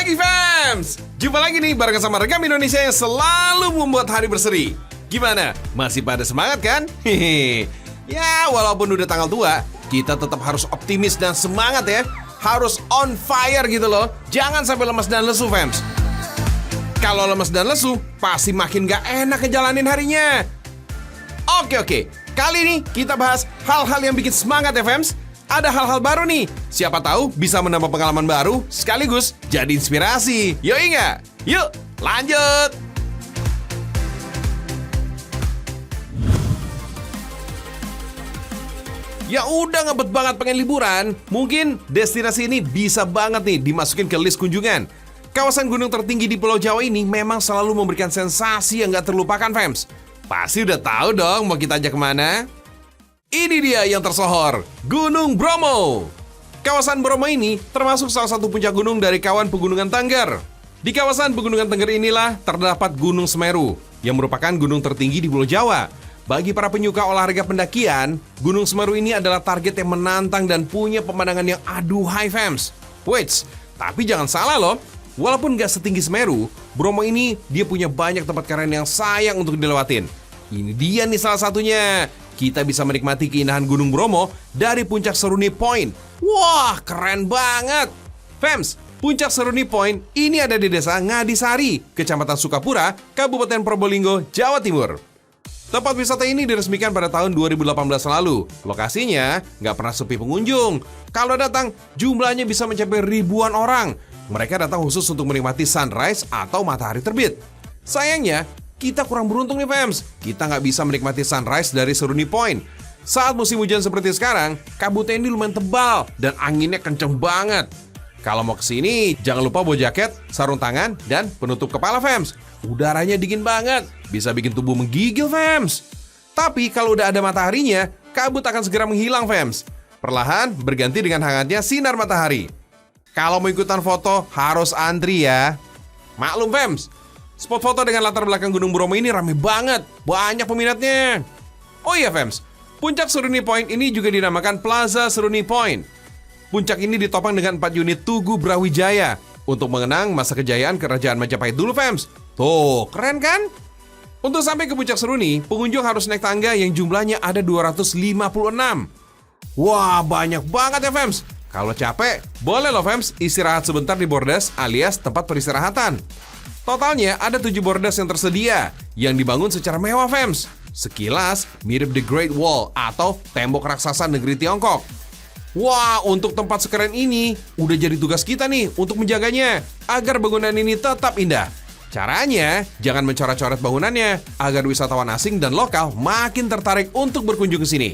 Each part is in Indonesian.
pagi, fams! Jumpa lagi nih barengan sama Rekam Indonesia yang selalu membuat hari berseri. Gimana? Masih pada semangat kan? Hehe. Ya, walaupun udah tanggal tua, kita tetap harus optimis dan semangat ya. Harus on fire gitu loh. Jangan sampai lemas dan lesu, fams. Kalau lemas dan lesu, pasti makin gak enak ngejalanin harinya. Oke. Kali ini kita bahas hal-hal yang bikin semangat ya, fams. Ada hal-hal baru nih. Siapa tahu bisa menambah pengalaman baru sekaligus jadi inspirasi. Yuk nggak? Yuk, lanjut. Ya udah ngebet banget pengen liburan. Mungkin destinasi ini bisa banget nih dimasukin ke list kunjungan. Kawasan gunung tertinggi di Pulau Jawa ini memang selalu memberikan sensasi yang gak terlupakan, fams. Pasti udah tahu dong mau kita ajak kemana? Ini dia yang tersohor, Gunung Bromo. Kawasan Bromo ini termasuk salah satu puncak gunung dari kawan Pegunungan Tengger. Di kawasan Pegunungan Tengger inilah terdapat Gunung Semeru, yang merupakan gunung tertinggi di Pulau Jawa. Bagi para penyuka olahraga pendakian, Gunung Semeru ini adalah target yang menantang dan punya pemandangan yang aduhai, fams. Wait, tapi jangan salah loh. Walaupun gak setinggi Semeru, Bromo ini dia punya banyak tempat keren yang sayang untuk dilewatin. Ini dia nih salah satunya. Kita bisa menikmati keindahan Gunung Bromo dari Puncak Seruni Point. Wah, keren banget. Fams, Puncak Seruni Point ini ada di desa Ngadisari, Kecamatan Sukapura, Kabupaten Probolinggo, Jawa Timur. Tempat wisata ini diresmikan pada tahun 2018 lalu. Lokasinya nggak pernah sepi pengunjung. Kalau datang, jumlahnya bisa mencapai ribuan orang. Mereka datang khusus untuk menikmati sunrise atau matahari terbit. Sayangnya, kita kurang beruntung nih, fams. Kita nggak bisa menikmati sunrise dari Seruni Point. Saat musim hujan seperti sekarang, kabutnya ini lumayan tebal dan anginnya kenceng banget. Kalau mau kesini, jangan lupa bawa jaket, sarung tangan, dan penutup kepala, fams. Udaranya dingin banget, bisa bikin tubuh menggigil, fams. Tapi kalau udah ada mataharinya, kabut akan segera menghilang, fams. Perlahan berganti dengan hangatnya sinar matahari. Kalau mau ikutan foto, harus antri ya. Maklum, fams. Spot foto dengan latar belakang Gunung Bromo ini rame banget. Banyak peminatnya. Oh iya, fams. Puncak Seruni Point ini juga dinamakan Plaza Seruni Point. Puncak ini ditopang dengan 4 unit Tugu Brawijaya untuk mengenang masa kejayaan Kerajaan Majapahit dulu, fams. Tuh, keren kan? Untuk sampai ke Puncak Seruni, pengunjung harus naik tangga yang jumlahnya ada 256. Wah, banyak banget ya, fams. Kalau capek, boleh loh, fams, istirahat sebentar di bordes alias tempat peristirahatan. Totalnya ada 7 bordes yang tersedia, yang dibangun secara mewah, fams. Sekilas mirip The Great Wall atau tembok raksasa negeri Tiongkok. Wah, untuk tempat sekeren ini, udah jadi tugas kita nih untuk menjaganya, agar bangunan ini tetap indah. Caranya, jangan mencoret-coret bangunannya, agar wisatawan asing dan lokal makin tertarik untuk berkunjung ke sini.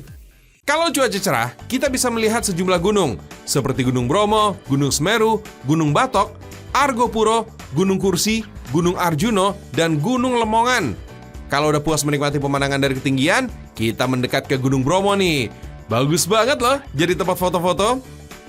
Kalau cuaca cerah, kita bisa melihat sejumlah gunung, seperti Gunung Bromo, Gunung Semeru, Gunung Batok, Argopuro, Gunung Kursi, Gunung Arjuno, dan Gunung Lemongan. Kalau udah puas menikmati pemandangan dari ketinggian, kita mendekat ke Gunung Bromo nih. Bagus banget loh jadi tempat foto-foto.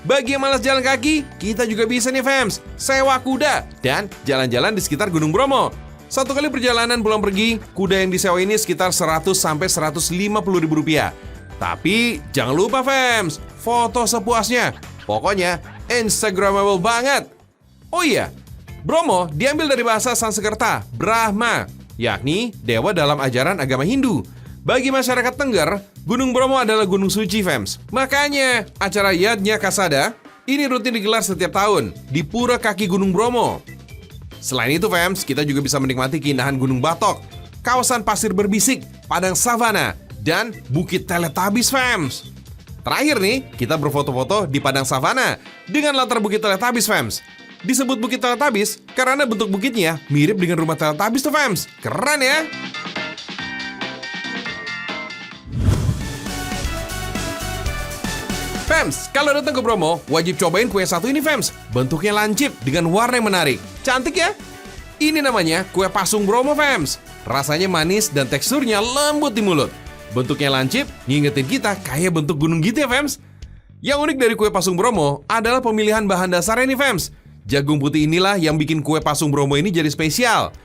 Bagi yang malas jalan kaki, kita juga bisa nih, fams, sewa kuda dan jalan-jalan di sekitar Gunung Bromo. Satu kali perjalanan pulang pergi, kuda yang disewa ini sekitar 100-150 ribu rupiah. Tapi jangan lupa, fams, foto sepuasnya. Pokoknya Instagramable banget. Oh iya, Bromo diambil dari bahasa Sanskerta, Brahma, yakni dewa dalam ajaran agama Hindu. Bagi masyarakat Tengger, Gunung Bromo adalah gunung suci, fams. Makanya, acara Yadnya Kasada ini rutin digelar setiap tahun di Pura Kaki Gunung Bromo. Selain itu, fams, kita juga bisa menikmati keindahan Gunung Batok, kawasan pasir berbisik, padang savana, dan Bukit Teletabis, fams. Terakhir nih, kita berfoto-foto di padang savana dengan latar Bukit Teletabis, fams. Disebut Bukit Teletabis karena bentuk bukitnya mirip dengan rumah Teletabis tuh, fams. Keren ya? Fams, kalau datang ke Bromo, wajib cobain kue satu ini, fams. Bentuknya lancip dengan warna yang menarik. Cantik ya? Ini namanya kue pasung Bromo, fams. Rasanya manis dan teksturnya lembut di mulut. Bentuknya lancip, ngingetin kita kayak bentuk gunung gitu ya, fams. Yang unik dari kue pasung Bromo adalah pemilihan bahan dasarnya nih, fams. Jagung putih inilah yang bikin kue pasung Bromo ini jadi spesial.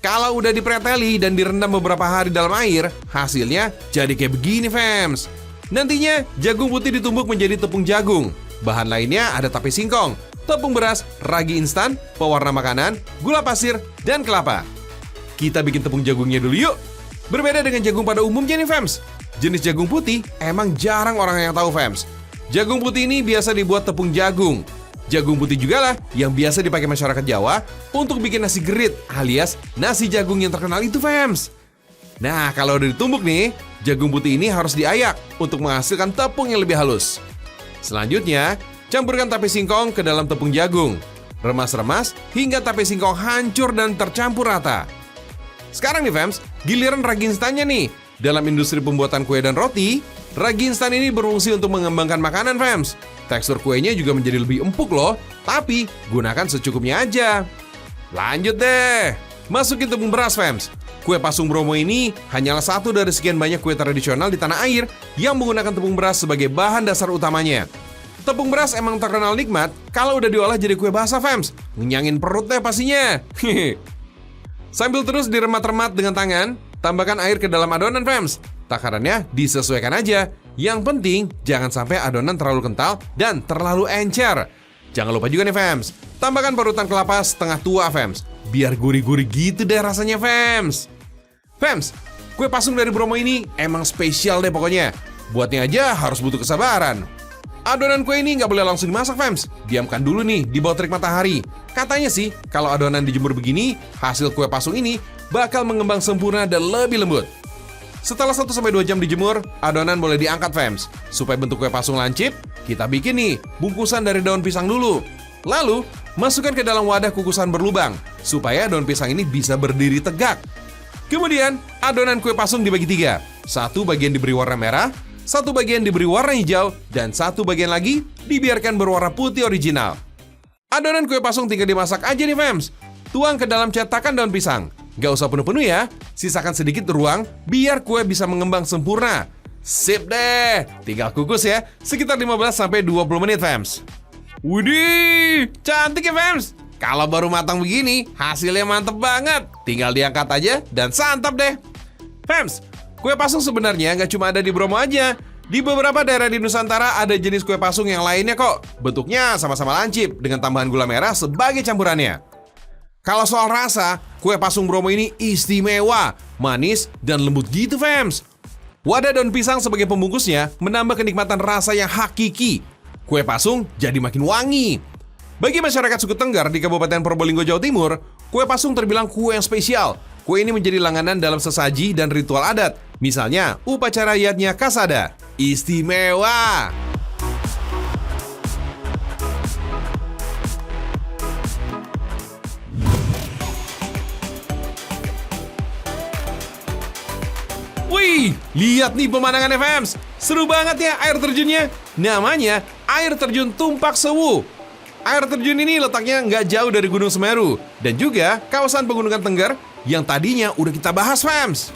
Kalau udah dipreteli dan direndam beberapa hari dalam air, hasilnya jadi kayak begini, fams. Nantinya, jagung putih ditumbuk menjadi tepung jagung. Bahan lainnya ada tape singkong, tepung beras, ragi instan, pewarna makanan, gula pasir, dan kelapa. Kita bikin tepung jagungnya dulu yuk. Berbeda dengan jagung pada umumnya nih fams, jenis jagung putih emang jarang orang yang tahu fams. Jagung putih ini biasa dibuat tepung jagung. Jagung putih juga lah yang biasa dipakai masyarakat Jawa untuk bikin nasi gerit alias nasi jagung yang terkenal itu fams. Nah, kalau udah ditumbuk nih, jagung putih ini harus diayak untuk menghasilkan tepung yang lebih halus. Selanjutnya, campurkan tape singkong ke dalam tepung jagung. Remas-remas hingga tape singkong hancur dan tercampur rata. Sekarang nih fams, giliran ragi instannya nih. Dalam industri pembuatan kue dan roti, ragi instan ini berfungsi untuk mengembangkan makanan fams. Tekstur kuenya juga menjadi lebih empuk loh, tapi gunakan secukupnya aja. Lanjut deh, masukin tepung beras fams. Kue pasung Bromo ini hanyalah satu dari sekian banyak kue tradisional di tanah air yang menggunakan tepung beras sebagai bahan dasar utamanya. Tepung beras emang terkenal nikmat kalau udah diolah jadi kue basah fams. Ngenyangin perut deh pastinya. Sambil terus diremat-remat dengan tangan, tambahkan air ke dalam adonan fams. Takarannya disesuaikan aja. Yang penting jangan sampai adonan terlalu kental dan terlalu encer. Jangan lupa juga nih fams, tambahkan parutan kelapa setengah tua fams. Biar gurih-gurih gitu deh rasanya fams. Fams, kue pasung dari Bromo ini emang spesial deh pokoknya. Buatnya aja harus butuh kesabaran. Adonan kue ini nggak boleh langsung dimasak fams. Diamkan dulu nih di bawah terik matahari. Katanya sih kalau adonan dijemur begini, hasil kue pasung ini bakal mengembang sempurna dan lebih lembut. Setelah 1-2 jam dijemur, adonan boleh diangkat fams. Supaya bentuk kue pasung lancip, kita bikin nih bungkusan dari daun pisang dulu. Lalu, masukkan ke dalam wadah kukusan berlubang, supaya daun pisang ini bisa berdiri tegak. Kemudian, adonan kue pasung dibagi 3. Satu bagian diberi warna merah, satu bagian diberi warna hijau, dan satu bagian lagi dibiarkan berwarna putih original. Adonan kue pasung tinggal dimasak aja nih fams. Tuang ke dalam cetakan daun pisang. Gak usah penuh-penuh ya, sisakan sedikit ruang biar kue bisa mengembang sempurna. Sip deh, tinggal kukus ya, sekitar 15-20 menit fams. Widih, cantik ya fams. Kalau baru matang begini, hasilnya mantep banget. Tinggal diangkat aja dan santap deh. Fams, kue pasung sebenarnya nggak cuma ada di Bromo aja. Di beberapa daerah di Nusantara ada jenis kue pasung yang lainnya kok. Bentuknya sama-sama lancip dengan tambahan gula merah sebagai campurannya. Kalau soal rasa, kue pasung Bromo ini istimewa, manis, dan lembut gitu fams. Wadah daun pisang sebagai pembungkusnya menambah kenikmatan rasa yang hakiki. Kue pasung jadi makin wangi. Bagi masyarakat suku Tengger di Kabupaten Probolinggo, Jawa Timur, kue pasung terbilang kue yang spesial. Kue ini menjadi langganan dalam sesaji dan ritual adat. Misalnya, upacara yatnya Kasada. Istimewa! Wih, lihat nih pemandangannya fams. Seru banget ya air terjunnya. Namanya air terjun Tumpak Sewu. Air terjun ini letaknya nggak jauh dari Gunung Semeru dan juga kawasan pegunungan Tengger yang tadinya udah kita bahas fams.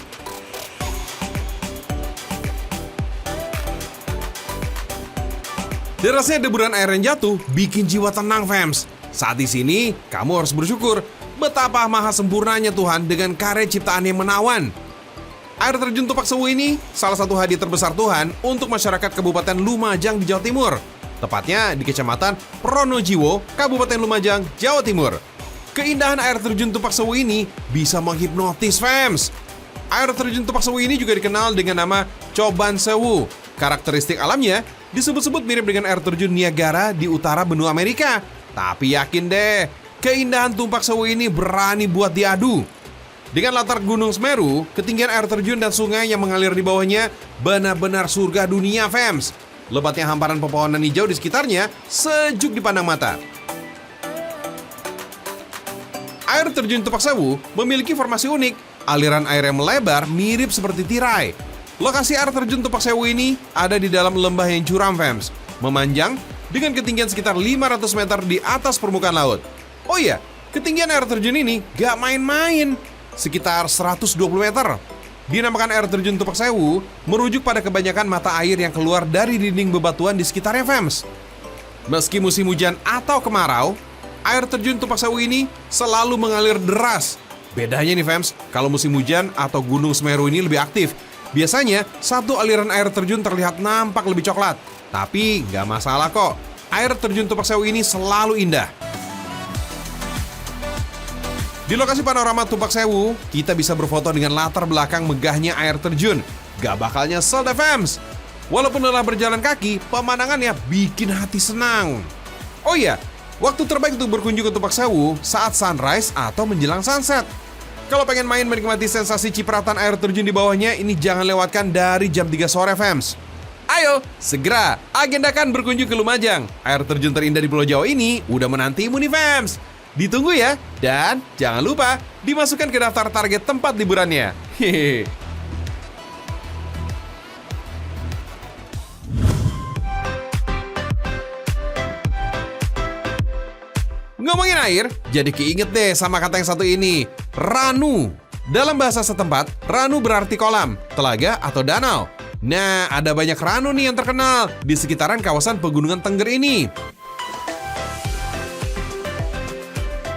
Derasnya deburan air yang jatuh bikin jiwa tenang fams. Saat di sini kamu harus bersyukur betapa maha sempurnanya Tuhan dengan karya ciptaan yang menawan. Air terjun Tumpak Sewu ini salah satu hadiah terbesar Tuhan untuk masyarakat Kabupaten Lumajang di Jawa Timur. Tepatnya di Kecamatan Pronojiwo, Kabupaten Lumajang, Jawa Timur. Keindahan air terjun Tumpak Sewu ini bisa menghipnotis fams. Air terjun Tumpak Sewu ini juga dikenal dengan nama Coban Sewu. Karakteristik alamnya disebut-sebut mirip dengan air terjun Niagara di utara benua Amerika. Tapi yakin deh, keindahan Tumpak Sewu ini berani buat diadu. Dengan latar Gunung Semeru, ketinggian air terjun dan sungai yang mengalir di bawahnya benar-benar surga dunia fams. Lebatnya hamparan pepohonan hijau di sekitarnya sejuk dipandang mata. Air terjun Tumpak Sewu memiliki formasi unik. Aliran air yang melebar mirip seperti tirai. Lokasi air terjun Tumpak Sewu ini ada di dalam lembah yang curam fams, memanjang dengan ketinggian sekitar 500 meter di atas permukaan laut. Oh iya, ketinggian air terjun ini gak main-main, sekitar 120 meter. Dinamakan air terjun Tumpak Sewu merujuk pada kebanyakan mata air yang keluar dari dinding bebatuan di sekitarnya fams. Meski musim hujan atau kemarau, air terjun Tumpak Sewu ini selalu mengalir deras. Bedanya nih fams, kalau musim hujan atau Gunung Semeru ini lebih aktif. Biasanya satu aliran air terjun terlihat nampak lebih coklat. Tapi nggak masalah kok. air terjun Tupak Sewu ini selalu indah. Di lokasi panorama Tupak Sewu, kita bisa berfoto dengan latar belakang megahnya air terjun. Gak bakal nyesel deh fams. Walaupun lelah berjalan kaki, pemandangannya bikin hati senang. Oh iya, waktu terbaik untuk berkunjung ke Tupak Sewu saat sunrise atau menjelang sunset. Kalau pengen main menikmati sensasi cipratan air terjun di bawahnya, ini jangan lewatkan dari jam 3 sore fams. Ayo, segera agendakan berkunjung ke Lumajang. Air terjun terindah di Pulau Jawa ini udah menantimu nih fams. Ditunggu ya, dan jangan lupa dimasukkan ke daftar target tempat liburannya. Hehehe. Ngomongin air, jadi keinget deh sama kata yang satu ini, ranu. Dalam bahasa setempat, ranu berarti kolam, telaga, atau danau. Nah, ada banyak ranu nih yang terkenal di sekitaran kawasan Pegunungan Tengger ini.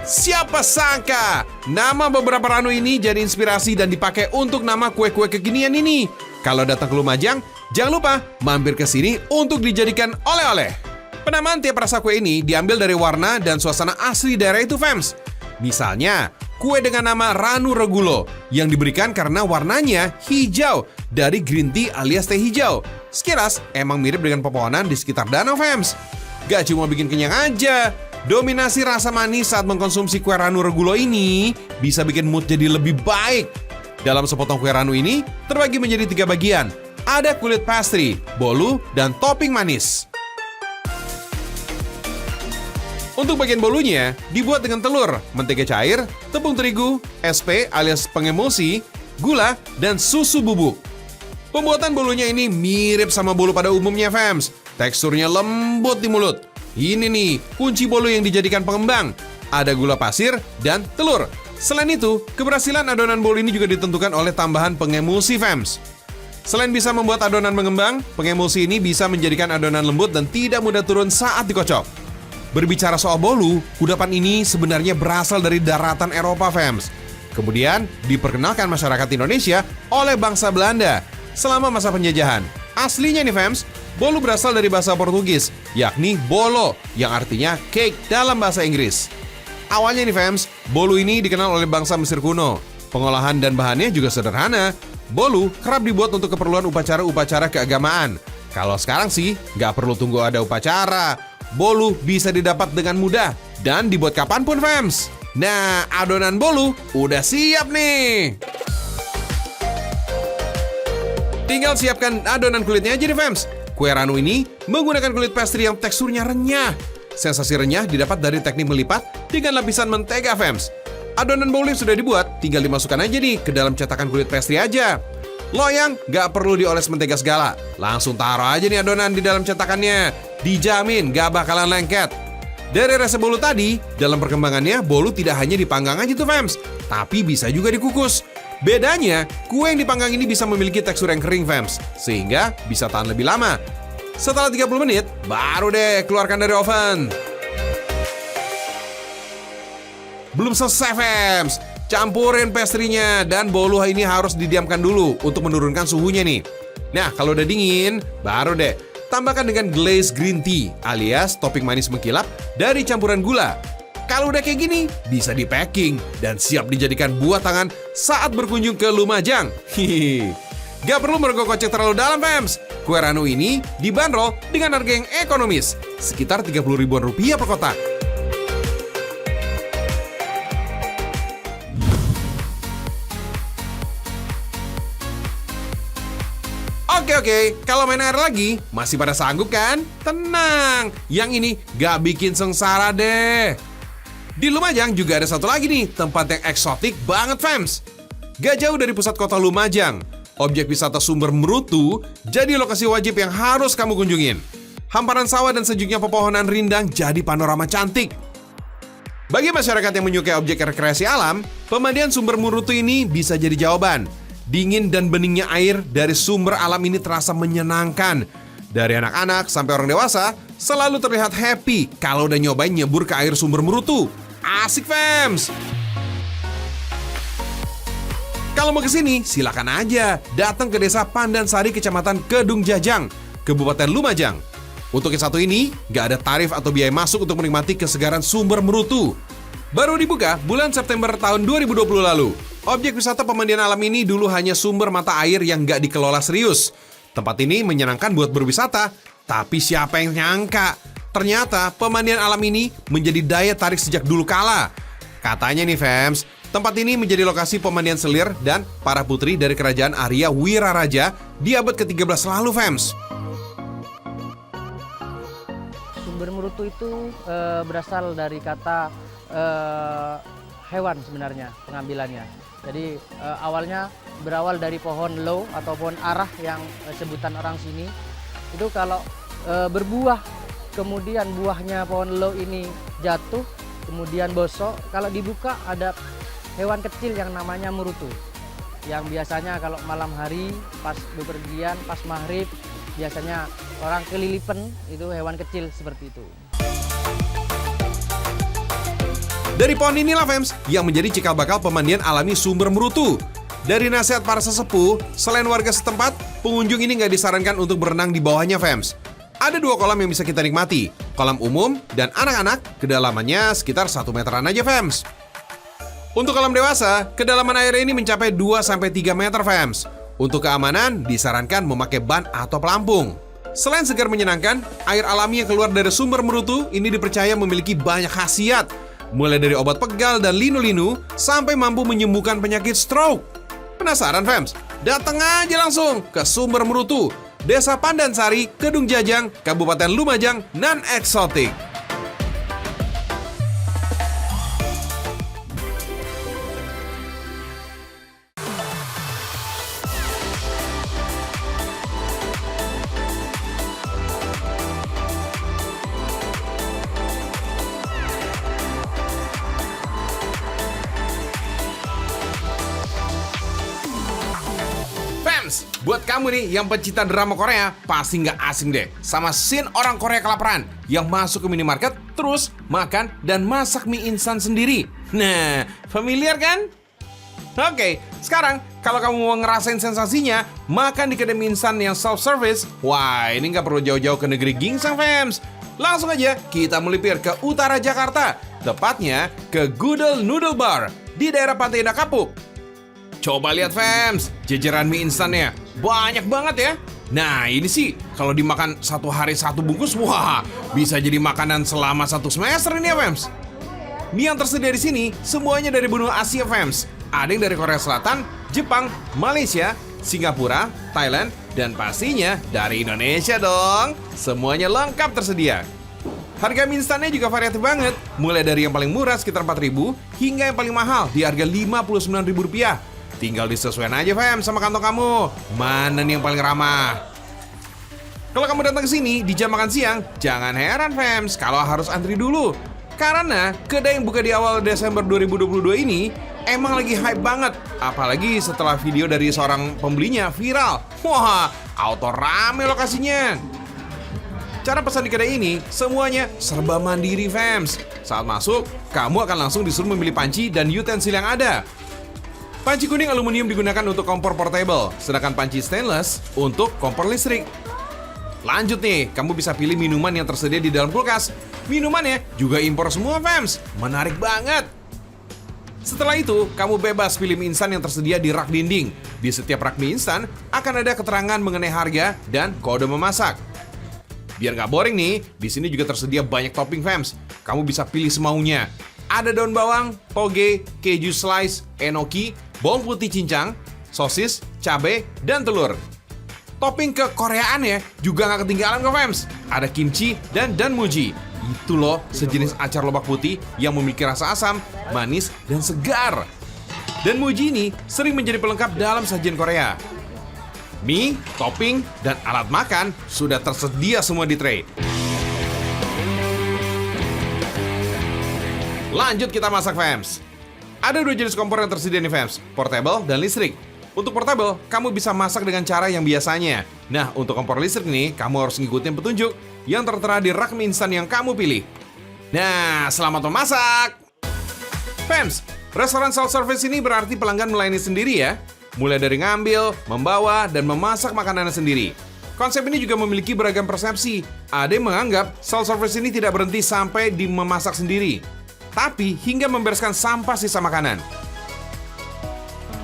Siapa sangka, nama beberapa ranu ini jadi inspirasi dan dipakai untuk nama kue-kue kekinian ini. Kalau datang ke Lumajang, jangan lupa mampir ke sini untuk dijadikan oleh-oleh. Penamaan tiap rasa kue ini diambil dari warna dan suasana asli daerah itu, fams. Misalnya, kue dengan nama Ranu Regulo yang diberikan karena warnanya hijau dari green tea alias teh hijau. Sekilas emang mirip dengan pepohonan di sekitar danau, fams. Gak cuma bikin kenyang aja, dominasi rasa manis saat mengkonsumsi kue Ranu Regulo ini bisa bikin mood jadi lebih baik. Dalam sepotong kue Ranu ini terbagi menjadi 3 bagian. Ada kulit pastry, bolu, dan topping manis. Untuk bagian bolunya dibuat dengan telur, mentega cair, tepung terigu, SP alias pengemulsi, gula, dan susu bubuk. Pembuatan bolunya ini mirip sama bolu pada umumnya, fams. Teksturnya lembut di mulut. Ini nih kunci bolu yang dijadikan pengembang. Ada gula pasir dan telur. Selain itu, keberhasilan adonan bolu ini juga ditentukan oleh tambahan pengemulsi, fams. Selain bisa membuat adonan mengembang, pengemulsi ini bisa menjadikan adonan lembut dan tidak mudah turun saat dikocok. Berbicara soal bolu, kudapan ini sebenarnya berasal dari daratan Eropa, fams. Kemudian diperkenalkan masyarakat Indonesia oleh bangsa Belanda selama masa penjajahan. Aslinya nih, fams, bolu berasal dari bahasa Portugis, yakni bolo, yang artinya cake dalam bahasa Inggris. Awalnya nih, fams, bolu ini dikenal oleh bangsa Mesir kuno. Pengolahan dan bahannya juga sederhana. Bolu kerap dibuat untuk keperluan upacara-upacara keagamaan. Kalau sekarang sih, nggak perlu tunggu ada upacara. Bolu bisa didapat dengan mudah dan dibuat kapanpun, fams. Nah, adonan bolu udah siap nih. Tinggal siapkan adonan kulitnya aja nih, fams. Kue Ranu ini menggunakan kulit pastry yang teksturnya renyah. Sensasi renyah didapat dari teknik melipat dengan lapisan mentega, fams. Adonan bolu yang sudah dibuat tinggal dimasukkan aja nih ke dalam cetakan kulit pastry aja. Loyang gak perlu dioles mentega segala. Langsung taruh aja nih adonan di dalam cetakannya. Dijamin gak bakalan lengket. Dari resep bolu tadi, dalam perkembangannya bolu tidak hanya dipanggang aja tuh, fams, tapi bisa juga dikukus. Bedanya, kue yang dipanggang ini bisa memiliki tekstur yang kering, fams, sehingga bisa tahan lebih lama. Setelah 30 menit, baru deh keluarkan dari oven. Belum selesai, fams. Campurin pastry-nya dan bolu ini harus didiamkan dulu untuk menurunkan suhunya nih. Nah, kalau udah dingin, baru deh tambahkan dengan glaze green tea alias topping manis mengkilap dari campuran gula. Kalau udah kayak gini, bisa di-packing dan siap dijadikan buah tangan saat berkunjung ke Lumajang. Hihi. Gak perlu merogoh kocek terlalu dalam, fams. Kue Ranu ini dibanderol dengan harga yang ekonomis, sekitar Rp30.000 per kotak. Oke, kalau main air lagi, masih pada sanggup kan? Tenang, yang ini gak bikin sengsara deh. Di Lumajang juga ada satu lagi nih, tempat yang eksotik banget, fams. Gak jauh dari pusat kota Lumajang, objek wisata Sumber Merutu jadi lokasi wajib yang harus kamu kunjungin. Hamparan sawah dan sejuknya pepohonan rindang jadi panorama cantik. Bagi masyarakat yang menyukai objek rekreasi alam, pemandian Sumber Merutu ini bisa jadi jawaban. Dingin dan beningnya air dari sumber alam ini terasa menyenangkan. Dari anak-anak sampai orang dewasa selalu terlihat happy kalau udah nyobain nyebur ke air Sumber Merutu. Asik, fams! Kalau mau kesini, silakan aja datang ke Desa Pandansari, Kecamatan Kedung Jajang, Kabupaten Lumajang. Untuk yang satu ini, nggak ada tarif atau biaya masuk untuk menikmati kesegaran sumber Merutu. Baru dibuka bulan September tahun 2020 lalu. Objek wisata pemandian alam ini dulu hanya sumber mata air yang nggak dikelola serius. Tempat ini menyenangkan buat berwisata, tapi siapa yang nyangka? Ternyata pemandian alam ini menjadi daya tarik sejak dulu kala. Katanya nih fams, tempat ini menjadi lokasi pemandian selir dan para putri dari kerajaan Arya Wiraraja di abad ke-13 lalu fams. Sumber Merutu itu berasal dari kata hewan sebenarnya pengambilannya. Jadi awalnya berawal dari pohon lo atau pohon arah yang sebutan orang sini. Itu kalau berbuah, kemudian buahnya pohon lo ini jatuh, kemudian bosok. Kalau dibuka ada hewan kecil yang namanya Merutu. Yang biasanya kalau malam hari pas bepergian, pas maghrib, biasanya orang kelilipan itu hewan kecil seperti itu. Dari pohon inilah fams yang menjadi cikal bakal pemandian alami sumber Merutu. Dari nasihat para sesepuh, selain warga setempat, pengunjung ini nggak disarankan untuk berenang di bawahnya fams. Ada 2 kolam yang bisa kita nikmati, kolam umum dan anak-anak, kedalamannya sekitar 1 meteran aja fams. Untuk kolam dewasa, kedalaman air ini mencapai 2-3 meter fams. Untuk keamanan, disarankan memakai ban atau pelampung. Selain segar menyenangkan, air alami yang keluar dari sumber Merutu ini dipercaya memiliki banyak khasiat. Mulai dari obat pegal dan linu-linu, sampai mampu menyembuhkan penyakit stroke. Penasaran fams? Datang aja langsung ke sumber Merutu, Desa Pandansari, Kedung Jajang, Kabupaten Lumajang, non-eksotik. Buat kamu nih yang pecinta drama Korea, pasti nggak asing deh sama scene orang Korea kelaparan yang masuk ke minimarket, terus makan dan masak mie instan sendiri. Nah, familiar kan? Oke, sekarang kalau kamu mau ngerasain sensasinya, makan di kedai mie instan yang self-service, wah ini nggak perlu jauh-jauh ke negeri gingsang fams. Langsung aja kita melipir ke utara Jakarta, tepatnya ke Gudel Noodle Bar di daerah Pantai Indah Kapuk. Coba lihat fams, jajaran mie instannya banyak banget ya. Nah ini sih kalau dimakan 1 hari 1 bungkus, wah bisa jadi makanan selama 1 semester ini ya fams. Mie yang tersedia di sini semuanya dari benua Asia fams. Ada yang dari Korea Selatan, Jepang, Malaysia, Singapura, Thailand, dan pastinya dari Indonesia dong. Semuanya lengkap tersedia. Harga mie instannya juga variatif banget, mulai dari yang paling murah sekitar 4.000 hingga yang paling mahal di harga Rp59.000. Tinggal disesuaikan aja fam sama kantong kamu, mana nih yang paling ramah. Kalau kamu datang ke sini di jam makan siang, jangan heran fams kalau harus antri dulu. Karena kedai yang buka di awal Desember 2022 ini emang lagi hype banget. Apalagi setelah video dari seorang pembelinya viral. Wah, auto rame lokasinya. Cara pesan di kedai ini semuanya serba mandiri fams. Saat masuk, kamu akan langsung disuruh memilih panci dan utensil yang ada. Panci kuning aluminium digunakan untuk kompor portable, sedangkan panci stainless untuk kompor listrik. Lanjut nih, kamu bisa pilih minuman yang tersedia di dalam kulkas. Minumannya juga impor semua fams, menarik banget. Setelah itu, kamu bebas pilih mie instan yang tersedia di rak dinding. Di setiap rak mie instan akan ada keterangan mengenai harga dan kode memasak. Biar nggak boring nih, di sini juga tersedia banyak topping fams. Kamu bisa pilih semaunya. Ada daun bawang, toge, keju slice, enoki, bawang putih cincang, sosis, cabai, dan telur. Topping kekoreaan ya, juga nggak ketinggalan kok fams. Ada kimchi dan danmuji. Itu loh sejenis acar lobak putih yang memiliki rasa asam, manis, dan segar. Danmuji ini sering menjadi pelengkap dalam sajian Korea. Mie, topping, dan alat makan sudah tersedia semua di tray. Lanjut kita masak fams. Ada 2 jenis kompor yang tersedia nih fams, portable dan listrik. Untuk portable, kamu bisa masak dengan cara yang biasanya. Nah, untuk kompor listrik nih, kamu harus ngikutin petunjuk yang tertera di rak mie instan yang kamu pilih. Nah, selamat memasak! Fams, restoran self-service ini berarti pelanggan melayani sendiri ya. Mulai dari ngambil, membawa, dan memasak makanannya sendiri. Konsep ini juga memiliki beragam persepsi. Ada yang menganggap self-service ini tidak berhenti sampai di memasak sendiri, tapi hingga membereskan sampah sisa makanan.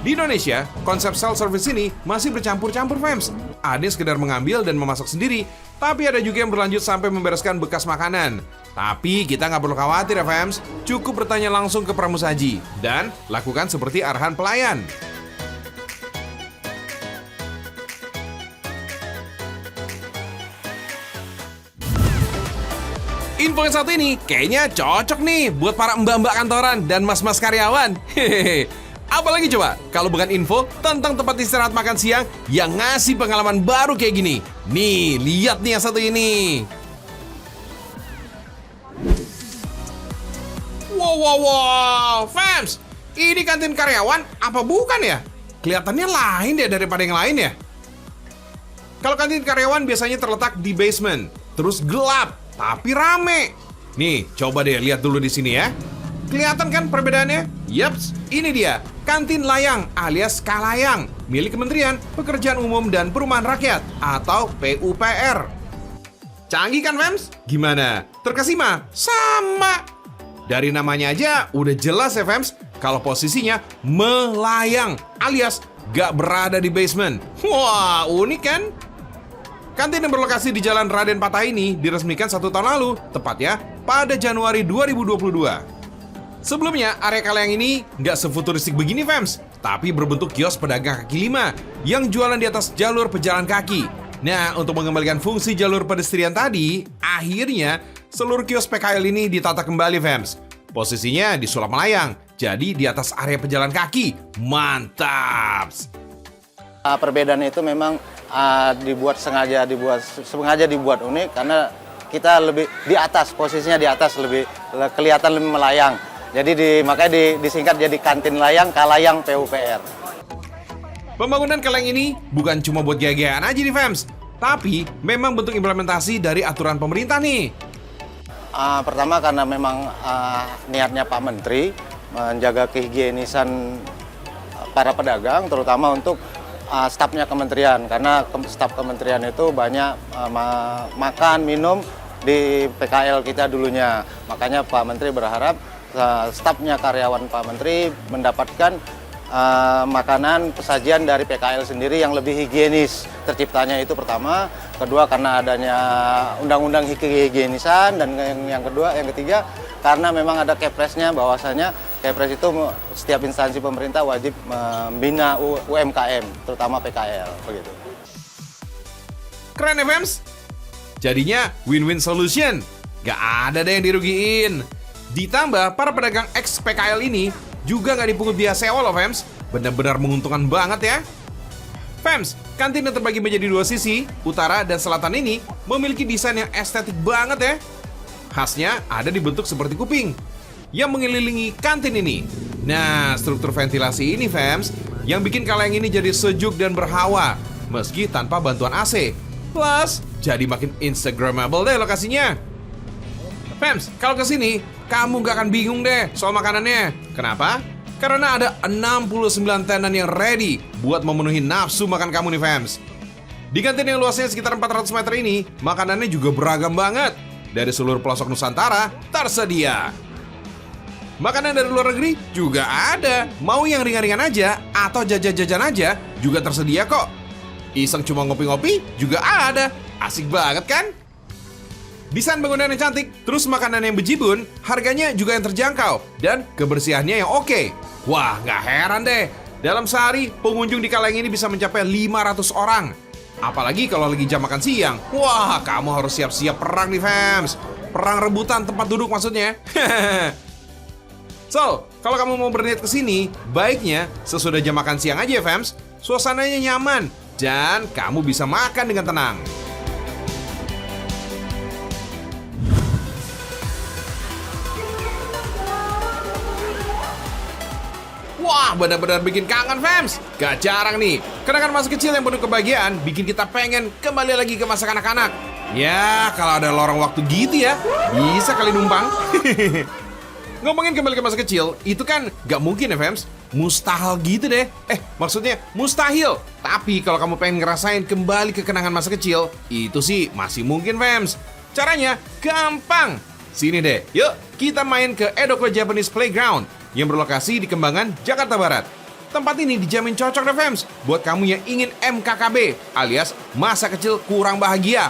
Di Indonesia, konsep self-service ini masih bercampur-campur, fams. Ada yang sekedar mengambil dan memasak sendiri, tapi ada juga yang berlanjut sampai membereskan bekas makanan. Tapi kita nggak perlu khawatir ya, fams. Cukup bertanya langsung ke pramusaji dan lakukan seperti arahan pelayan. Info yang satu ini kayaknya cocok nih buat para mbak-mbak kantoran dan mas-mas karyawan. Hehehe. Apalagi coba kalau bukan info tentang tempat istirahat makan siang yang ngasih pengalaman baru kayak gini. Nih, lihat nih yang satu ini. Wow, fams, ini kantin karyawan apa bukan ya? Kelihatannya lain deh daripada yang lain ya. Kalau kantin karyawan biasanya terletak di basement, terus gelap, tapi rame. Nih, coba deh lihat dulu di sini ya. Kelihatan kan perbedaannya? Yaps, ini dia, kantin layang alias Kalayang, milik Kementerian Pekerjaan Umum dan Perumahan Rakyat atau PUPR. Canggih kan, fams? Gimana? Terkesima? Sama. Dari namanya aja udah jelas ya, fams, kalau posisinya melayang alias gak berada di basement. Wah, unik kan? Kantin yang berlokasi di Jalan Raden Patah ini diresmikan 1 tahun lalu, tepatnya pada Januari 2022. Sebelumnya, area Kalayang ini nggak sefuturistik begini, fams, tapi berbentuk kios pedagang kaki lima yang jualan di atas jalur pejalan kaki. Nah, untuk mengembalikan fungsi jalur pedestrian tadi, akhirnya seluruh kios PKL ini ditata kembali, fams. Posisinya di sulap melayang, jadi di atas area pejalan kaki. Mantap! Perbedaan itu memang sengaja dibuat unik karena kita lebih di atas, posisinya di atas, lebih kelihatan lebih melayang. Jadi makanya disingkat jadi kantin layang Kalayang PUPR. Pembangunan Kalayang ini bukan cuma buat gaya-gayaan aja nih, fams, tapi memang bentuk implementasi dari aturan pemerintah nih. Pertama karena memang niatnya Pak Menteri menjaga kehigienisan para pedagang, terutama untuk stafnya kementerian, karena staf kementerian itu banyak makan, minum di PKL kita dulunya. Makanya Pak Menteri berharap stafnya karyawan Pak Menteri mendapatkan makanan pesajian dari PKL sendiri yang lebih higienis. Terciptanya itu pertama, kedua karena adanya undang-undang kehigienisan, dan yang ketiga karena memang ada Kepresnya, bahwasanya Kepres itu setiap instansi pemerintah wajib membina UMKM, terutama PKL, begitu. Keren ya, fams? Jadinya win-win solution. Gak ada deh yang dirugiin. Ditambah para pedagang ex PKL ini juga nggak dipungut biaya sewa loh, fams. Benar-benar menguntungkan banget ya. Fams, kantin yang terbagi menjadi 2 sisi, utara dan selatan ini memiliki desain yang estetik banget ya. Khasnya ada dibentuk seperti kuping yang mengelilingi kantin ini. Nah, struktur ventilasi ini, fams, yang bikin Kalayang ini jadi sejuk dan berhawa meski tanpa bantuan AC. Plus, jadi makin instagramable deh lokasinya. Fams, kalau kesini, kamu gak akan bingung deh soal makanannya. Kenapa? Karena ada 69 tenan yang ready buat memenuhi nafsu makan kamu nih, fams. Di kantin yang luasnya sekitar 400 meter ini, makanannya juga beragam banget. Dari seluruh pelosok Nusantara tersedia. Makanan dari luar negeri juga ada. Mau yang ringan-ringan aja atau jajan-jajan aja juga tersedia kok. Iseng cuma ngopi-ngopi juga ada. Asik banget kan? Desain bangunan yang cantik, terus makanan yang bejibun, harganya juga yang terjangkau, dan kebersihannya yang oke. Wah, nggak heran deh. Dalam sehari, pengunjung di Kalayang ini bisa mencapai 500 orang. Apalagi kalau lagi jam makan siang. Wah, kamu harus siap-siap perang nih, fams. Perang rebutan tempat duduk maksudnya. So, kalau kamu mau berniat ke sini, baiknya sesudah jam makan siang aja ya, fams. Suasananya nyaman, dan kamu bisa makan dengan tenang. Wah, benar-benar bikin kangen, fams. Gak jarang nih, kenangan masa kecil yang penuh kebahagiaan bikin kita pengen kembali lagi ke masa kanak-kanak. Ya, kalau ada lorong waktu gitu ya, bisa kali numpang. Ngomongin kembali ke masa kecil, itu kan gak mungkin ya Fems. Mustahil gitu deh. Maksudnya mustahil. Tapi kalau kamu pengen ngerasain kembali ke kenangan masa kecil, itu sih masih mungkin Fems. Caranya gampang. Sini deh, yuk kita main ke Edoko Japanese Playground yang berlokasi di Kembangan, Jakarta Barat. Tempat ini dijamin cocok deh Fems buat kamu yang ingin MKKB alias masa kecil kurang bahagia.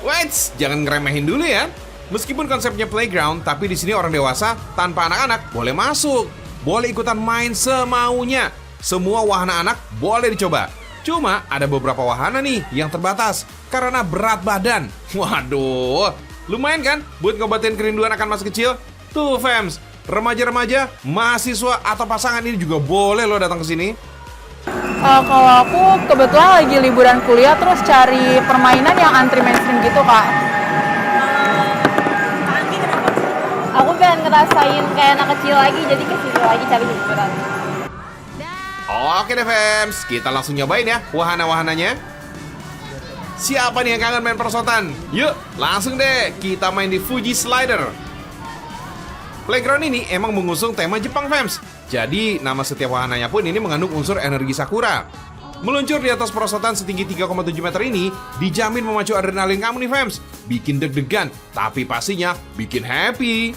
Wait, jangan ngeremehin dulu ya. Meskipun konsepnya playground, tapi di sini orang dewasa tanpa anak-anak boleh masuk. Boleh ikutan main semaunya. Semua wahana anak boleh dicoba. Cuma ada beberapa wahana nih yang terbatas karena berat badan. Waduh, lumayan kan buat ngobatin kerinduan akan masa kecil? Tuh Fems, remaja-remaja, mahasiswa atau pasangan ini juga boleh loh datang ke sini. Kalau aku kebetulan lagi liburan kuliah terus cari permainan yang antri mainstream gitu Kak. Aku pengen ngerasain kayak anak kecil lagi, jadi ke situ lagi cari hiburan. Oke deh Fems, kita langsung nyobain ya wahana-wahananya. Siapa nih yang kangen main perosotan? Yuk, langsung deh kita main di Fuji Slider. Playground ini emang mengusung tema Jepang Fems. Jadi nama setiap wahananya pun ini mengandung unsur energi sakura. Meluncur di atas perosotan setinggi 3,7 meter ini dijamin memacu adrenalin kamu nih Fems. Bikin deg-degan, tapi pastinya bikin happy.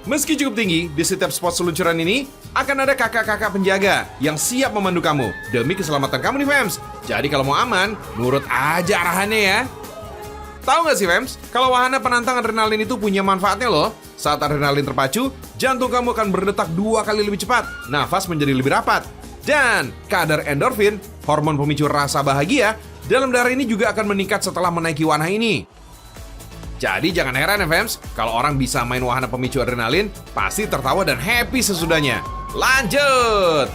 Meski cukup tinggi, di setiap spot seluncuran ini akan ada kakak-kakak penjaga yang siap memandu kamu demi keselamatan kamu nih Fems. Jadi kalau mau aman, nurut aja arahannya ya. Tahu nggak sih Fems, kalau wahana penantang adrenalin itu punya manfaatnya loh. Saat adrenalin terpacu, jantung kamu akan berdetak 2 kali lebih cepat, nafas menjadi lebih rapat. Dan kadar endorfin, hormon pemicu rasa bahagia, dalam darah ini juga akan meningkat setelah menaiki wahana ini. Jadi jangan heran ya Fems, kalau orang bisa main wahana pemicu adrenalin, pasti tertawa dan happy sesudahnya. Lanjut!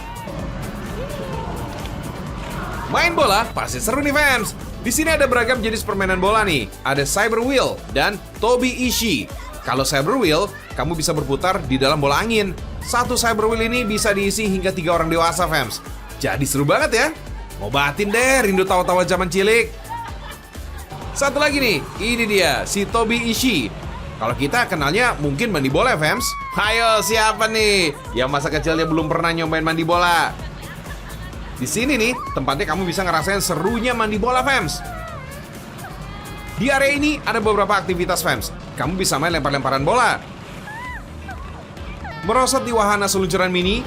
Main bola pasti seru nih Fems. Di sini ada beragam jenis permainan bola nih. Ada Cyber Wheel dan Tobi Ishii. Kalau Cyber Wheel, kamu bisa berputar di dalam bola angin. Satu Cyber Wheel ini bisa diisi hingga 3 orang dewasa Fems. Jadi seru banget ya. Ngobatin deh rindu tawa-tawa zaman cilik. Satu lagi nih, ini dia, si Tobi Ishii. Kalau kita kenalnya mungkin mandi bola ya, Fems. Ayo, siapa nih yang masa kecilnya belum pernah nyobain mandi bola? Di sini nih, tempatnya kamu bisa ngerasain serunya mandi bola, Fems. Di area ini ada beberapa aktivitas, Fems. Kamu bisa main lempar-lemparan bola, merosot di wahana seluncuran mini,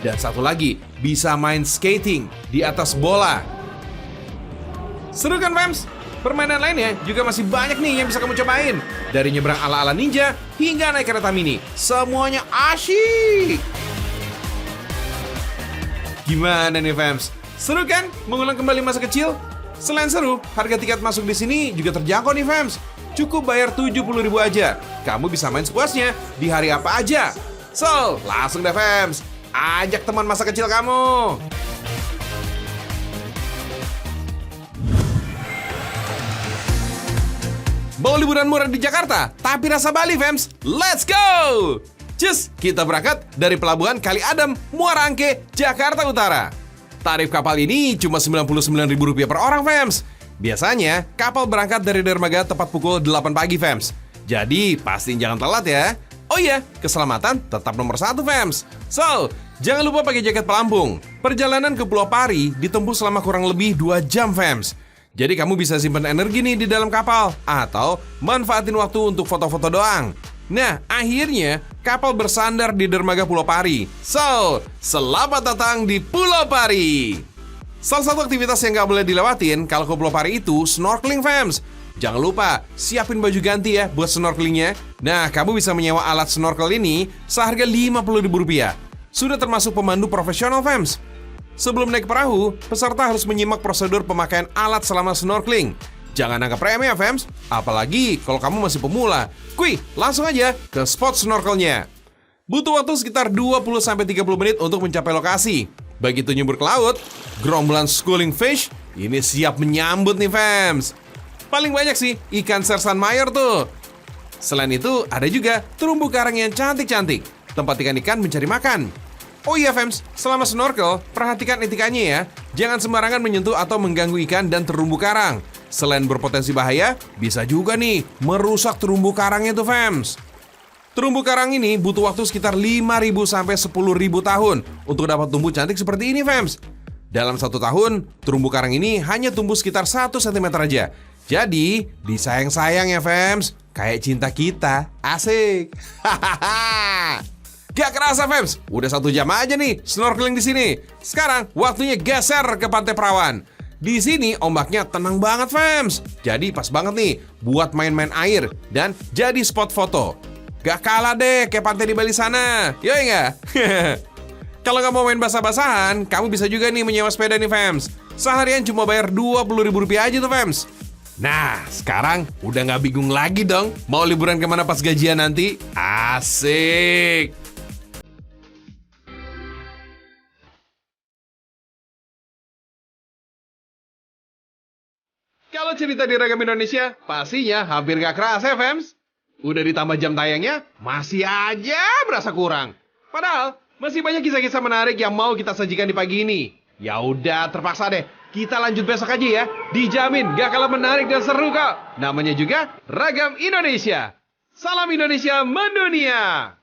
dan satu lagi, bisa main skating di atas bola. Seru kan Fems? Permainan lainnya juga masih banyak nih yang bisa kamu cobain. Dari nyebrang ala-ala ninja hingga naik kereta mini. Semuanya asyik. Gimana nih Fems? Seru kan mengulang kembali masa kecil? Selain seru, harga tiket masuk di sini juga terjangkau nih Fems. Cukup bayar 70.000 aja. Kamu bisa main sepuasnya di hari apa aja. So, langsung deh Fems, ajak teman masa kecil kamu. Mau liburan murah di Jakarta, tapi rasa Bali, Fems? Let's go! Cus, kita berangkat dari Pelabuhan Kali Adem, Muara Angke, Jakarta Utara. Tarif kapal ini cuma Rp99.000 per orang, Fems. Biasanya, kapal berangkat dari dermaga tepat pukul 8 pagi, Fems. Jadi, pastiin jangan telat ya. Oh iya, keselamatan tetap nomor 1, Fems. So, jangan lupa pakai jaket pelampung. Perjalanan ke Pulau Pari ditempuh selama kurang lebih 2 jam, Fems. Jadi kamu bisa simpan energi nih di dalam kapal atau manfaatin waktu untuk foto-foto doang. Nah, akhirnya kapal bersandar di dermaga Pulau Pari. So, selamat datang di Pulau Pari. Salah satu aktivitas yang gak boleh dilewatin kalau ke Pulau Pari itu snorkeling, Fems. Jangan lupa siapin baju ganti ya buat snorkelingnya. Nah, kamu bisa menyewa alat snorkel ini seharga Rp50.000. Sudah termasuk pemandu profesional, Fems. Sebelum naik perahu, peserta harus menyimak prosedur pemakaian alat selama snorkeling. Jangan anggap remeh ya, Fems. Apalagi kalau kamu masih pemula. Kuy, langsung aja ke spot snorkelnya. Butuh waktu sekitar 20-30 menit untuk mencapai lokasi. Begitu nyebur ke laut, gerombolan schooling fish ini siap menyambut nih, Fems. Paling banyak sih ikan sersan mayor tuh. Selain itu, ada juga terumbu karang yang cantik-cantik. Tempat ikan-ikan mencari makan. Oh iya, Fems, selama snorkel, perhatikan etikanya ya. Jangan sembarangan menyentuh atau mengganggu ikan dan terumbu karang. Selain berpotensi bahaya, bisa juga nih merusak terumbu karangnya tuh fams. Terumbu karang ini butuh waktu sekitar 5.000 sampai 10.000 tahun untuk dapat tumbuh cantik seperti ini fams. Dalam 1 tahun, terumbu karang ini hanya tumbuh sekitar 1 cm aja. Jadi, disayang-sayang ya fams, kayak cinta kita. Asik. Gak kerasa fams, udah 1 jam aja nih snorkeling di sini. Sekarang waktunya geser ke Pantai Perawan. Di sini ombaknya tenang banget fams. Jadi pas banget nih buat main-main air dan jadi spot foto. Gak kalah deh kayak pantai di Bali sana. Yoi nggak? Kalau nggak mau main basah-basahan, kamu bisa juga nih menyewa sepeda nih fams. Seharian cuma bayar Rp20.000 aja tuh fams. Nah, sekarang udah nggak bingung lagi dong mau liburan kemana pas gajian nanti? Asik! Kalau cerita di Ragam Indonesia, pastinya hampir gak kerasa ya, fams. Udah ditambah jam tayangnya, masih aja berasa kurang. Padahal, masih banyak kisah-kisah menarik yang mau kita sajikan di pagi ini. Ya udah, terpaksa deh. Kita lanjut besok aja ya. Dijamin gak kalah menarik dan seru kok. Namanya juga Ragam Indonesia. Salam Indonesia mendunia.